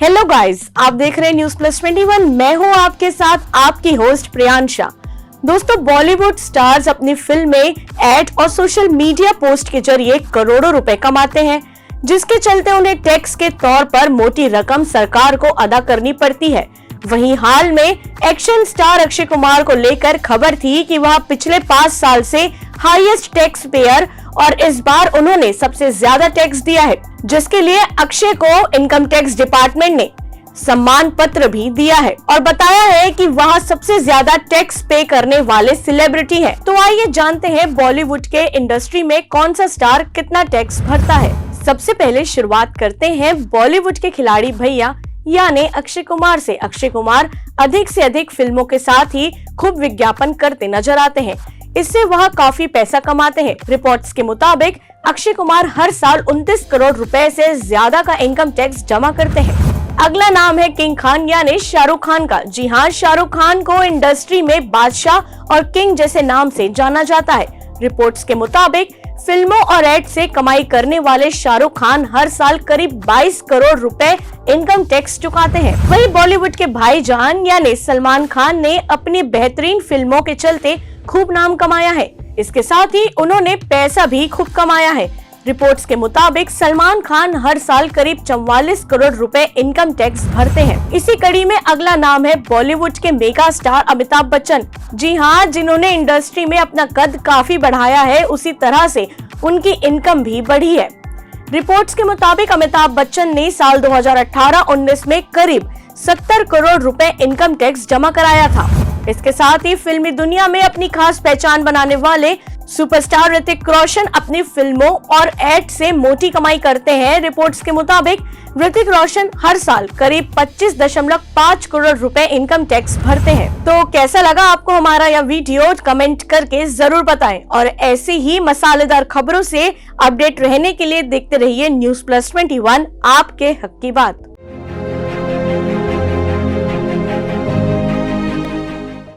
Hello guys, आप देख रहे हैं न्यूज प्लस 21। मैं हूं आपके साथ आपकी होस्ट प्रियांशा। दोस्तों, बॉलीवुड स्टार्स अपनी फिल्म में एड और सोशल मीडिया पोस्ट के जरिए करोड़ों रुपए कमाते हैं, जिसके चलते उन्हें टैक्स के तौर पर मोटी रकम सरकार को अदा करनी पड़ती है। वहीं हाल में एक्शन स्टार अक्षय कुमार को लेकर खबर थी कि वह पिछले 5 साल से हाईएस्ट टैक्स पेयर और इस बार उन्होंने सबसे ज्यादा टैक्स दिया है, जिसके लिए अक्षय को इनकम टैक्स डिपार्टमेंट ने सम्मान पत्र भी दिया है और बताया है कि वह सबसे ज्यादा टैक्स पे करने वाले सेलिब्रिटी हैं। तो आइए जानते हैं बॉलीवुड के इंडस्ट्री में कौन सा स्टार कितना टैक्स भरता है। सबसे पहले शुरुआत करते हैं बॉलीवुड के खिलाड़ी भैया यानी अक्षय कुमार से। अक्षय कुमार अधिक से अधिक फिल्मों के साथ ही खूब विज्ञापन करते नजर आते हैं, इससे वह काफी पैसा कमाते हैं। रिपोर्ट्स के मुताबिक अक्षय कुमार हर साल 29 करोड़ रुपए से ज्यादा का इनकम टैक्स जमा करते हैं। अगला नाम है किंग खान यानी शाहरुख खान का। जी हाँ, शाहरुख खान को इंडस्ट्री में बादशाह और किंग जैसे नाम से जाना जाता है। रिपोर्ट्स के मुताबिक फिल्मों और एड से कमाई करने वाले शाहरुख खान हर साल करीब 22 करोड़ रुपए इनकम टैक्स चुकाते हैं। वहीं बॉलीवुड के भाईजान यानी सलमान खान ने अपनी बेहतरीन फिल्मों के चलते खूब नाम कमाया है। इसके साथ ही उन्होंने पैसा भी खूब कमाया है। रिपोर्ट्स के मुताबिक सलमान खान हर साल करीब 44 करोड़ रुपए इनकम टैक्स भरते हैं। इसी कड़ी में अगला नाम है बॉलीवुड के मेगा स्टार अमिताभ बच्चन। जी हाँ, जिन्होंने इंडस्ट्री में अपना कद काफी बढ़ाया है, उसी तरह से उनकी इनकम भी बढ़ी है। रिपोर्ट्स के मुताबिक अमिताभ बच्चन ने साल 2018-19 में करीब 70 करोड़ रुपए इनकम टैक्स जमा कराया था। इसके साथ ही फिल्मी दुनिया में अपनी खास पहचान बनाने वाले सुपरस्टार ऋतिक रोशन अपनी फिल्मों और एड से मोटी कमाई करते हैं। रिपोर्ट्स के मुताबिक ऋतिक रोशन हर साल करीब 25.5 करोड़ रुपए इनकम टैक्स भरते हैं। तो कैसा लगा आपको हमारा यह वीडियो, कमेंट करके जरूर बताएं और ऐसी ही मसालेदार खबरों से अपडेट रहने के लिए देखते रहिए न्यूज प्लस 21, आपके हक की बात।